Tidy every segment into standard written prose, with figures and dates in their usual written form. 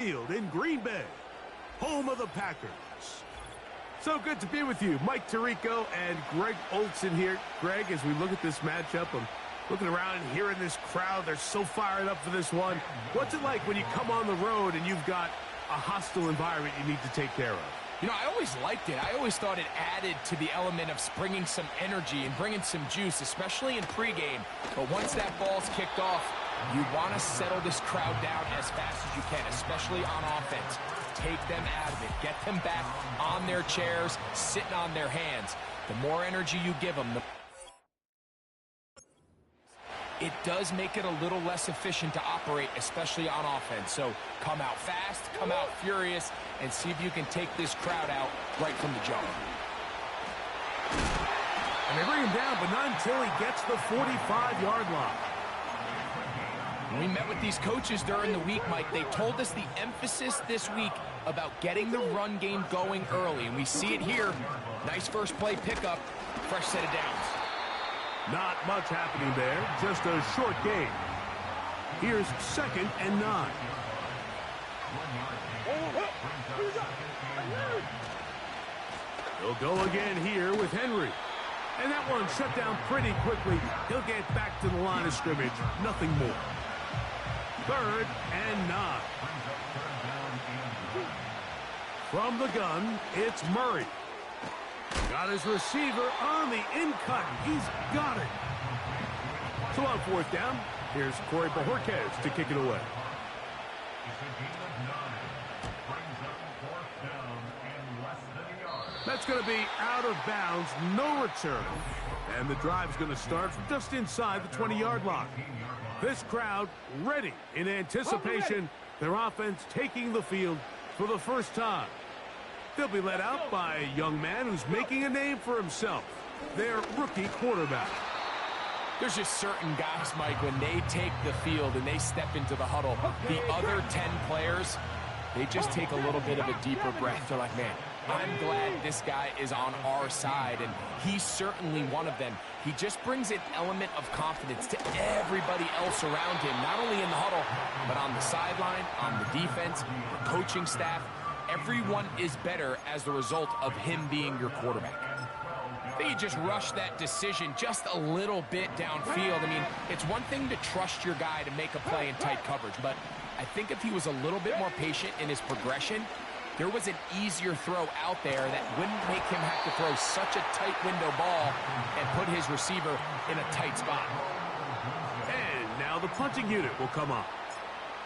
Field in Green Bay, home of the Packers. So good to be with you. Mike Tirico and Greg Olson here. Greg, as we look at this matchup, I'm looking around and hearing this crowd. They're so fired up for this one. What's it like when you come on the road and you've got a hostile environment you need to take care of? You know, I always liked it. I always thought it added to the element of bringing some energy and bringing some juice, especially in pregame. But once that ball's kicked off, you want to settle this crowd down as fast as you can, especially on offense. Take them out of it. Get them back on their chairs, sitting on their hands. The more energy you give them, it does make it a little less efficient to operate, especially on offense. So come out fast, come out furious, and see if you can take this crowd out right from the jump. And they bring him down, but not until he gets the 45-yard line. We met with these coaches during the week, Mike. They told us the emphasis this week about getting the run game going early, and we see it here. Nice first play pickup, fresh set of downs. Not much happening there, just a short gain. Here's 2nd and 9. He'll go again here with Henry. And that one shut down pretty quickly. He'll get back to the line of scrimmage, nothing more. 3rd and 9. From the gun, it's Murray. Got his receiver on the in-cut. He's got it. So on 4th down, here's Corey Bojorquez to kick it away. That's going to be out of bounds, no return. And the drive's going to start from just inside the 20-yard line. This crowd ready in anticipation. Their offense taking the field for the first time. They'll be led out by a young man who's making a name for himself, their rookie quarterback. There's just certain guys, Mike, when they take the field and they step into the huddle, the other 10 players, they just take a little bit of a deeper breath. They're like, man, I'm glad this guy is on our side, and he's certainly one of them. He just brings an element of confidence to everybody else around him, not only in the huddle, but on the sideline, on the defense, the coaching staff. Everyone is better as the result of him being your quarterback. I think you just rush that decision just a little bit downfield. I mean, it's one thing to trust your guy to make a play in tight coverage, but I think if he was a little bit more patient in his progression, there was an easier throw out there that wouldn't make him have to throw such a tight window ball and put his receiver in a tight spot. And now the punting unit will come on,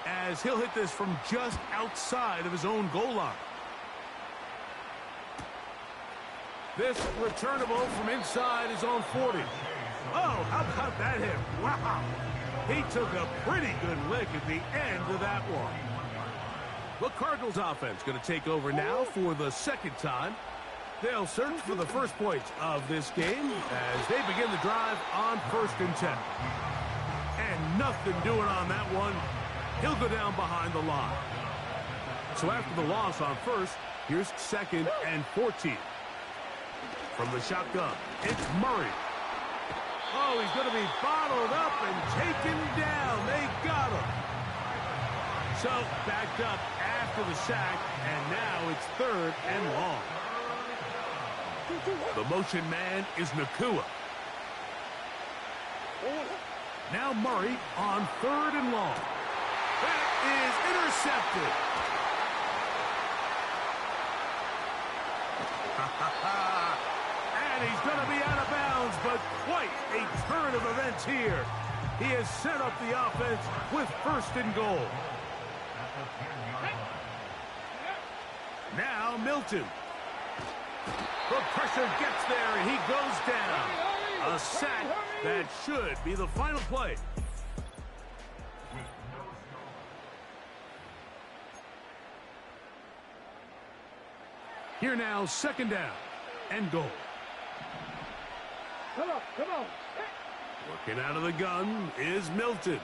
as he'll hit this from just outside of his own goal line. This returnable from inside his own 40. Oh, how about that hit? Wow. He took a pretty good lick at the end of that one. The Cardinals offense going to take over now for the 2nd time. They'll search for the first points of this game as they begin the drive on 1st and 10. And nothing doing on that one. He'll go down behind the line. So after the loss on 1st, here's 2nd and 14. From the shotgun, it's Murray. Oh, he's going to be bottled up and taken down. They got him. So backed up after the sack, and now it's 3rd and long. The motion man is Nacua. Now Murray on 3rd and long. That is intercepted. And he's going to be out of bounds, but quite a turn of events here. He has set up the offense with 1st and goal. Now Milton. The pressure gets there, and he goes down. A sack that should be the final play. Here now, 2nd down and goal. Come on. Working out of the gun is Milton.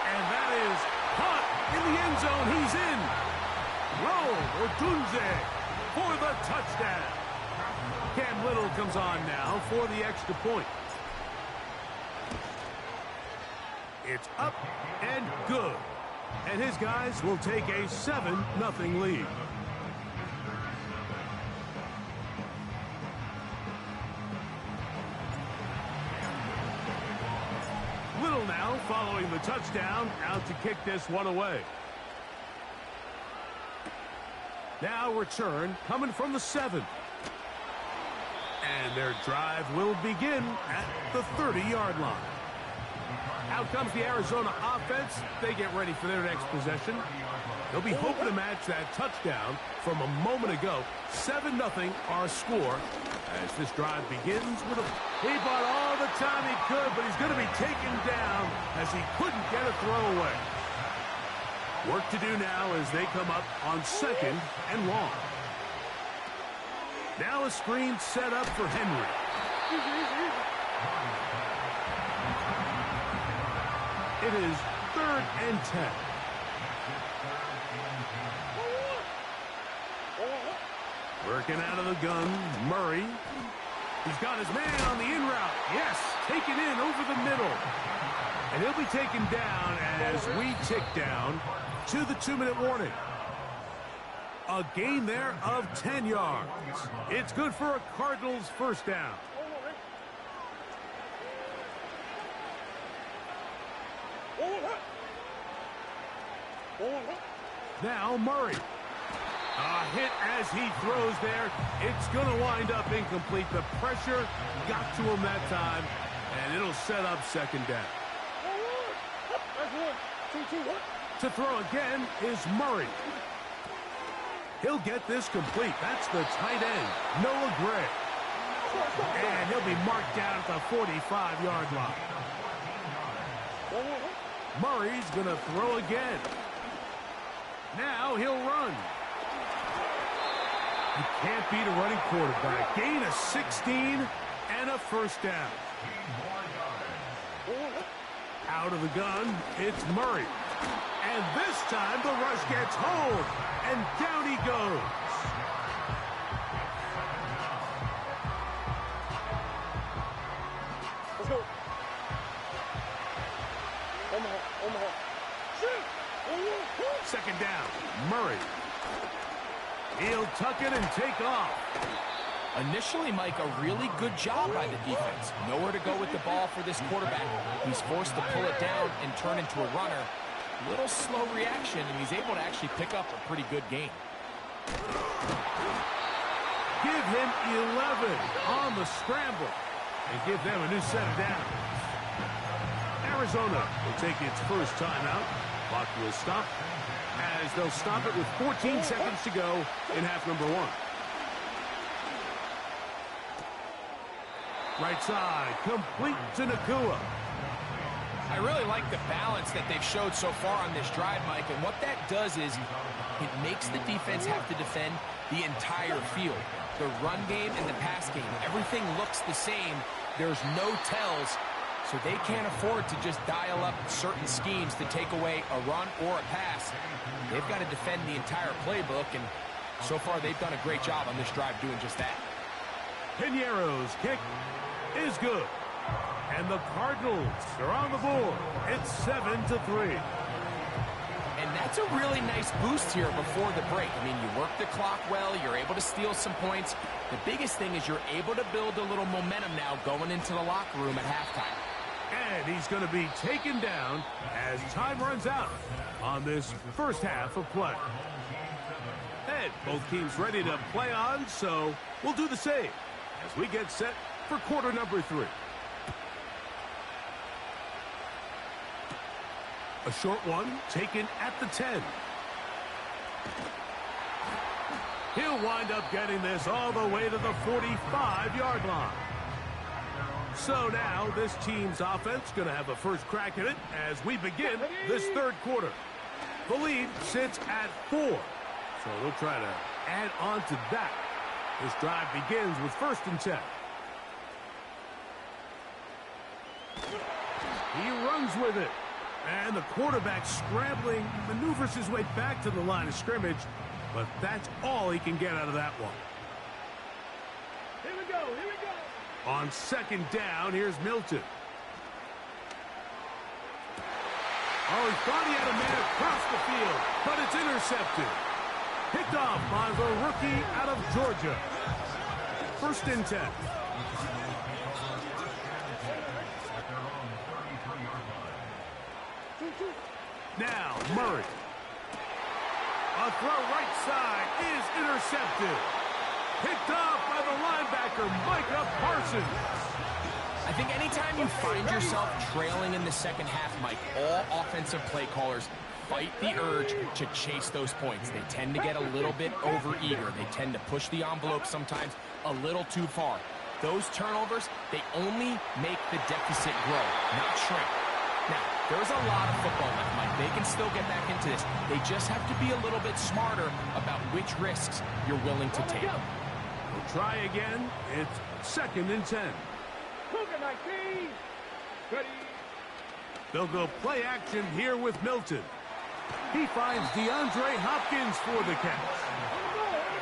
And that is caught in the end zone. He's in. Rome Odunze for the touchdown. Cam Little comes on now for the extra point. It's up and good. And his guys will take a 7-0 lead. Little now following the touchdown, out to kick this one away. Now return coming from the 7. And their drive will begin at the 30-yard line. Out comes the Arizona offense. They get ready for their next possession. They'll be hoping to match that touchdown from a moment ago. 7-0 our score as this drive begins with a... He bought all the time he could, but he's going to be taken down as he couldn't get a throwaway. Work to do now as they come up on 2nd and long. Now a screen set up for Henry. It is 3rd and 10. Working out of the gun, Murray. He's got his man on the in route. Yes, taken in over the middle. And he'll be taken down as we tick down to the 2-minute warning. A gain there of 10 yards. It's good for a Cardinals first down. Now Murray. A hit as he throws there. It's going to wind up incomplete. The pressure got to him that time, and it'll set up 2nd down. To throw again is Murray. He'll get this complete. That's the tight end, Noah Gray. And he'll be marked down at the 45-yard line. Murray's going to throw again. Now he'll run. You can't beat a running quarterback. Gain of 16 and a first down. Out of the gun, it's Murray. And this time the rush gets home. And down he goes. Let's go. Omaha. Shoot. 2nd down, Murray. He'll tuck it and take off. Initially, Mike, a really good job by the defense. Nowhere to go with the ball for this quarterback. He's forced to pull it down and turn into a runner. Little slow reaction, and he's able to actually pick up a pretty good gain. Give him 11 on the scramble and give them a new set of downs. Arizona will take its first timeout. Clock will stop as they'll stop it with 14 seconds to go in half number 1. Right side, complete to Nacua. I really like the balance that they've showed so far on this drive, Mike, and what that does is it makes the defense have to defend the entire field. The run game and the pass game, everything looks the same. There's no tells, so they can't afford to just dial up certain schemes to take away a run or a pass. They've got to defend the entire playbook, and so far they've done a great job on this drive doing just that. Piñeiro's kick is good. And the Cardinals are on the board. It's 7-3. And that's a really nice boost here before the break. I mean, you work the clock well. You're able to steal some points. The biggest thing is you're able to build a little momentum now going into the locker room at halftime. And he's going to be taken down as time runs out on this first half of play. And both teams ready to play on, so we'll do the same as we get set for quarter number 3. A short one taken at the 10. He'll wind up getting this all the way to the 45-yard line. So now this team's offense going to have a first crack at it as we begin this third quarter. The lead sits at 4. So they'll try to add on to that. This drive begins with 1st and 10. He runs with it. And the quarterback scrambling, maneuvers his way back to the line of scrimmage. But that's all he can get out of that one. Here we go. On 2nd down, here's Milton. Oh, he thought he had a man across the field, but it's intercepted. Picked off by the rookie out of Georgia. 1st and 10. Now, Murray. A throw right side is intercepted. Picked off by the linebacker, Micah Parsons. I think anytime you find yourself trailing in the second half, Mike, all offensive play callers fight the urge to chase those points. They tend to get a little bit overeager. They tend to push the envelope sometimes a little too far. Those turnovers, they only make the deficit grow, not shrink. Now, there's a lot of football left, Mike. They can still get back into this. They just have to be a little bit smarter about which risks you're willing to take. We'll try again. It's 2nd and 10. Ready. They'll go play action here with Milton. He finds DeAndre Hopkins for the catch.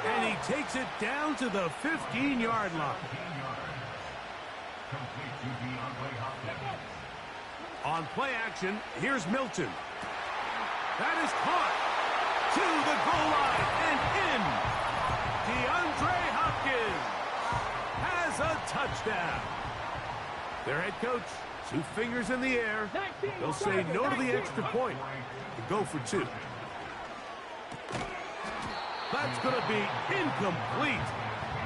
And he takes it down to the 15-yard line. On play action, here's Milton. That is caught to the goal line and in. DeAndre Hopkins has a touchdown. Their head coach, 2 fingers in the air. They'll say no to the extra point and go for 2. That's going to be incomplete.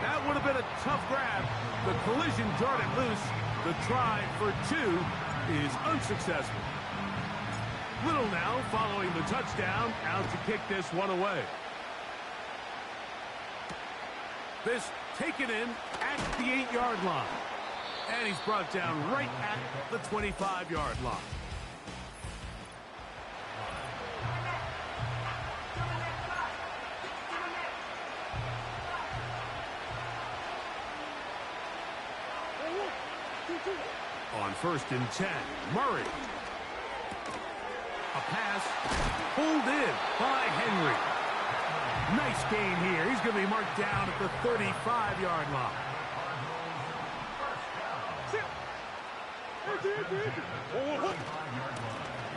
That would have been a tough grab. The collision darted loose. The try for 2 is unsuccessful. Little now following the touchdown, out to kick this one away. This taken in at the 8-yard line. And he's brought down right at the 25-yard line. On 1st and 10, Murray. A pass pulled in by Henry. Nice gain here. He's going to be marked down at the 35-yard line.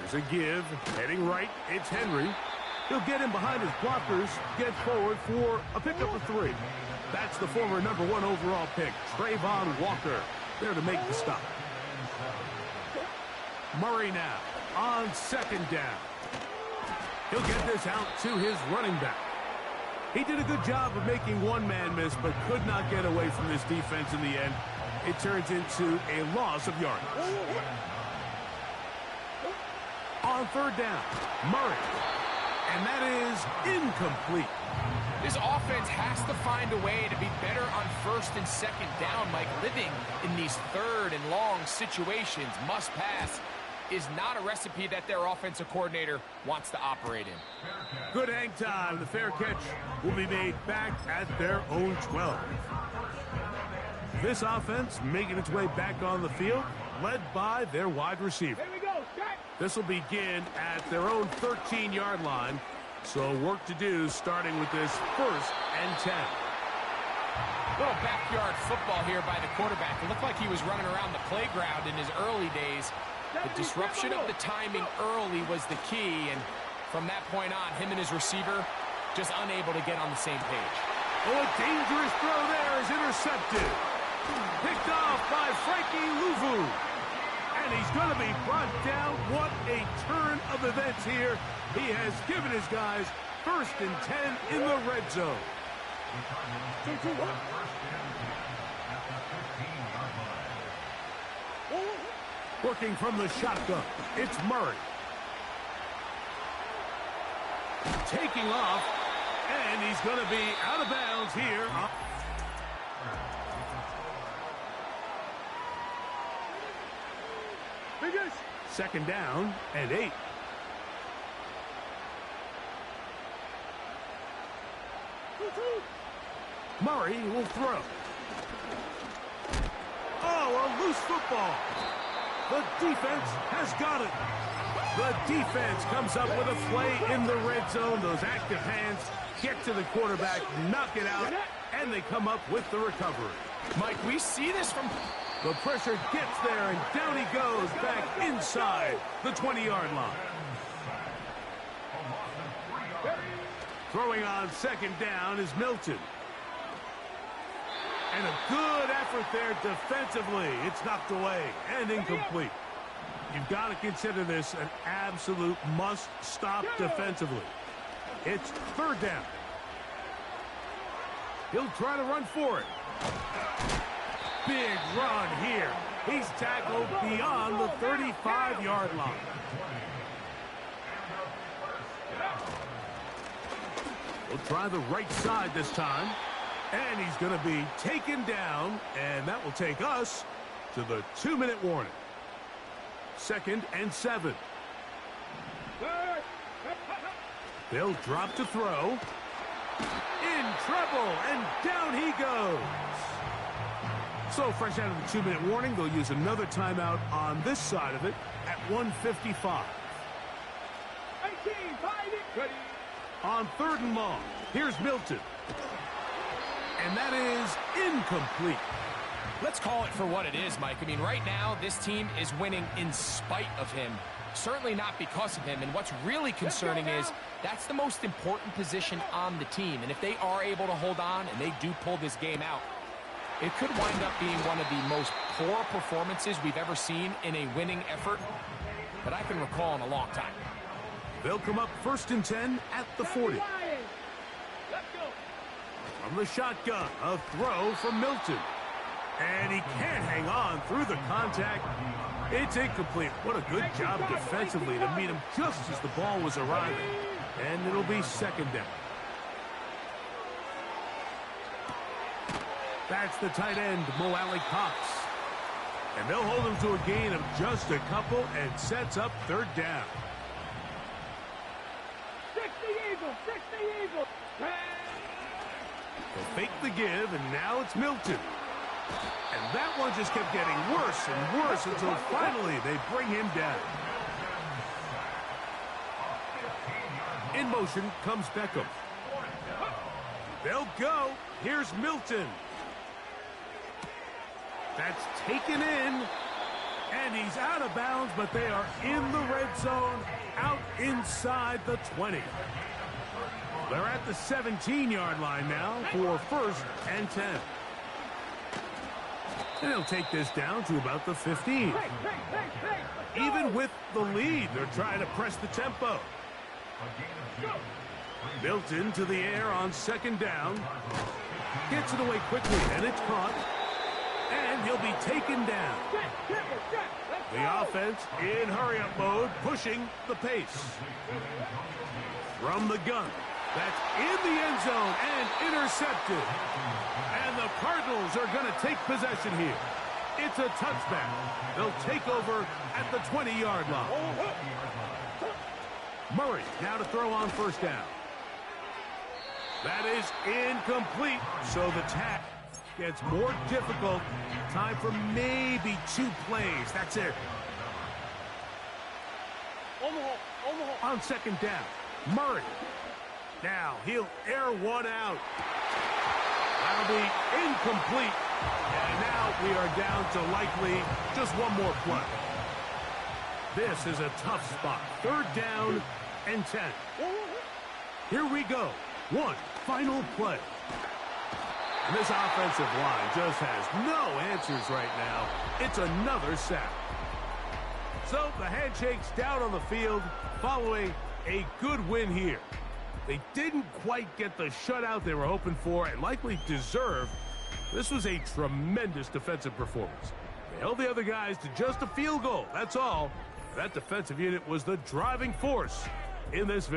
Here's a give. Heading right, it's Henry. He'll get him behind his blockers, get forward for a pickup of 3. That's the former #1 overall pick, Trayvon Walker, there to make the stop. Murray now on 2nd down. He'll get this out to his running back. He did a good job of making one man miss, but could not get away from this defense in the end. It turns into a loss of yardage. On 3rd down, Murray. And that is incomplete. This offense has to find a way to be better on 1st and 2nd down. Mike, living in these 3rd and long situations, must pass, is not a recipe that their offensive coordinator wants to operate in. Good hang time. The fair catch will be made back at their own 12. This offense making its way back on the field, led by their wide receiver. Here we go. This will begin at their own 13-yard line. So work to do starting with this 1st and 10. Little backyard football here by the quarterback. It looked like he was running around the playground in his early days. The disruption of the timing early was the key, and from that point on, him and his receiver just unable to get on the same page. Oh, a dangerous throw there is intercepted. Picked off by Frankie Luvu. And he's going to be brought down. What a turn of events here. He has given his guys 1st and 10 in the red zone. Working from the shotgun, it's Murray. Taking off, and he's going to be out of bounds here. 2nd down and 8. Murray will throw. Oh, a loose football. The defense has got it. The defense comes up with a play in the red zone. Those active hands get to the quarterback, knock it out, and they come up with the recovery. Mike, we see this from... The pressure gets there, and down he goes back inside the 20-yard line. Throwing on second down is Milton. And a good effort there defensively. It's knocked away and incomplete. You've got to consider this an absolute must-stop defensively. It's third down. He'll try to run for it. Big run here. He's tackled beyond the 35-yard line. We'll try the right side this time. And he's going to be taken down, and that will take us to the 2-minute warning. 2nd and 7. They'll drop to throw. In trouble, and down he goes. So fresh out of the 2-minute warning, they'll use another timeout on this side of it at 1:55. On 3rd and long, here's Milton. And that is incomplete. Let's call it for what it is, Mike. I mean, right now, this team is winning in spite of him. Certainly not because of him. And what's really concerning is that's the most important position on the team. And if they are able to hold on and they do pull this game out, it could wind up being one of the most poor performances we've ever seen in a winning effort that I can recall in a long time. They'll come up 1st and 10 at the 40. From the shotgun, a throw from Milton. And he can't hang on through the contact. It's incomplete. What a good job defensively to meet him just as the ball was arriving. And it'll be 2nd down. That's the tight end, Mo Alley-Cox. And they'll hold him to a gain of just a couple and sets up 3rd down. 60 Eagles. They'll fake the give, and now it's Milton. And that one just kept getting worse and worse until finally they bring him down. In motion comes Beckham. They'll go. Here's Milton. That's taken in. And he's out of bounds, but they are in the red zone, out inside the 20. They're at the 17-yard line now for 1st and 10. And they'll take this down to about the 15. Even with the lead, they're trying to press the tempo. Milton to the air on 2nd down. Gets it away quickly, and it's caught. And he'll be taken down. The offense in hurry-up mode, pushing the pace. From the gun. That's in the end zone and intercepted. And the Cardinals are going to take possession here. It's a touchback. They'll take over at the 20-yard line. Murray now to throw on 1st down. That is incomplete. So the tack gets more difficult. Time for maybe 2 plays. That's it. On 2nd down, Murray. Now he'll air one out. That'll be incomplete. And now we are down to likely just one more play. This is a tough spot. 3rd down and 10. Here we go. One final play. And this offensive line just has no answers right now. It's another sack. So the handshake's down on the field following a good win here. They didn't quite get the shutout they were hoping for and likely deserved. This was a tremendous defensive performance. They held the other guys to just a field goal. That's all. That defensive unit was the driving force in this victory.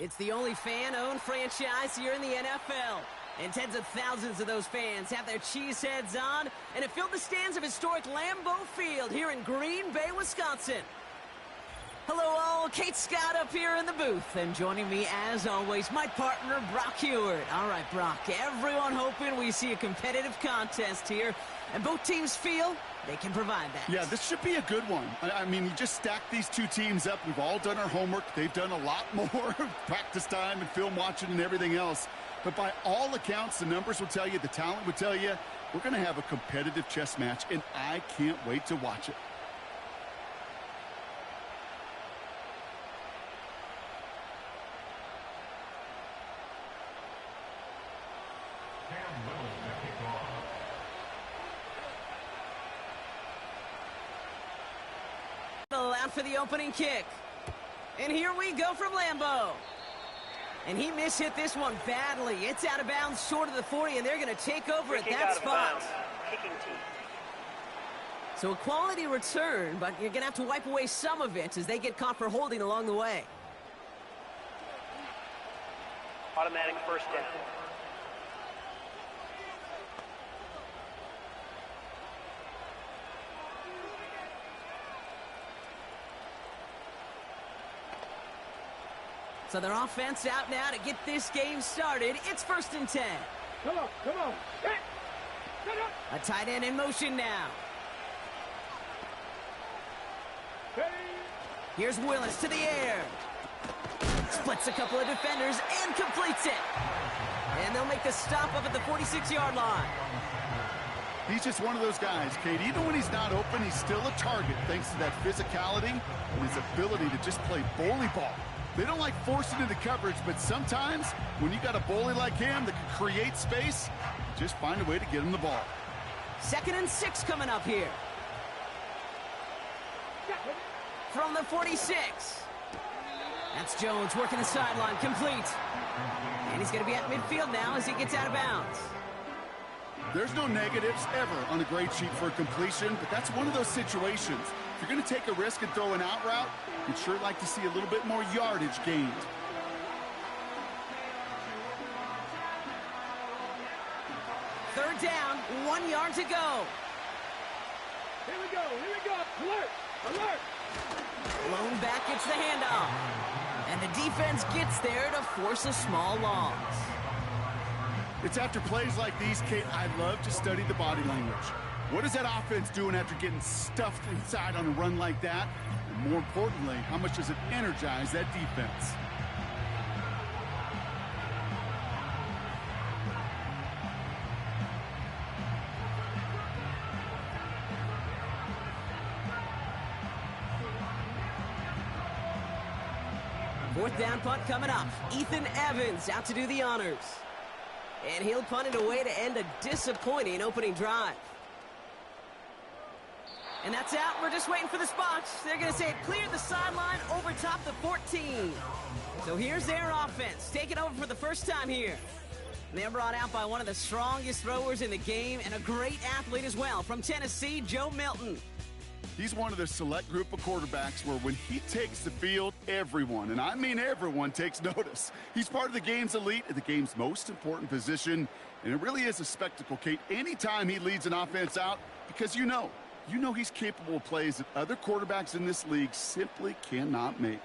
It's the only fan-owned franchise here in the NFL. And tens of thousands of those fans have their cheese heads on, and it filled the stands of historic Lambeau Field here in Green Bay, Wisconsin. Hello all, Kate Scott up here in the booth, and joining me as always, my partner Brock Huard. All right, Brock, everyone hoping we see a competitive contest here, and both teams feel they can provide that. Yeah, this should be a good one. I mean, you just stack these two teams up. We've all done our homework. They've done a lot more practice time and film watching and everything else. But by all accounts, the numbers will tell you, the talent will tell you, we're going to have a competitive chess match, and I can't wait to watch it. Out for the opening kick. And here we go from Lambeau. And he mishit this one badly. It's out of bounds short of the 40, and they're going to take over at that spot. So a quality return, but you're going to have to wipe away some of it as they get caught for holding along the way. Automatic first down. So their offense out now to get this game started. It's 1st and 10. Come on, come on. Hit. Set up. A tight end in motion now. Hey. Here's Willis to the air. Splits a couple of defenders and completes it. And they'll make the stop up at the 46-yard line. He's just one of those guys, Kate. Even when he's not open, he's still a target thanks to that physicality and his ability to just play bully ball. They don't like forcing into coverage, but sometimes when you got a bully like him that can create space, just find a way to get him the ball. 2nd and 6 coming up here. From the 46. That's Jones working the sideline, complete. And he's going to be at midfield now as he gets out of bounds. There's no negatives ever on a grade sheet for a completion, but that's one of those situations. If you're going to take a risk and throw an out route, you'd sure like to see a little bit more yardage gained. Third down, 1 yard to go. Here we go, here we go. Alert, alert. Lone back gets the handoff. And the defense gets there to force a small loss. It's after plays like these, Kate, I love to study the body language. What is that offense doing after getting stuffed inside on a run like that? And more importantly, how much does it energize that defense? Fourth down punt coming up. Ethan Evans out to do the honors. And he'll punt it away to end a disappointing opening drive. And that's out. We're just waiting for the spot. They're going to say it cleared the sideline over top the 14. So here's their offense, taking over for the first time here. They're brought out by one of the strongest throwers in the game and a great athlete as well from Tennessee, Joe Milton. He's one of the select group of quarterbacks where when he takes the field, everyone, and I mean everyone, takes notice. He's part of the game's elite at the game's most important position, and it really is a spectacle, Kate, anytime he leads an offense out, because you know he's capable of plays that other quarterbacks in this league simply cannot make.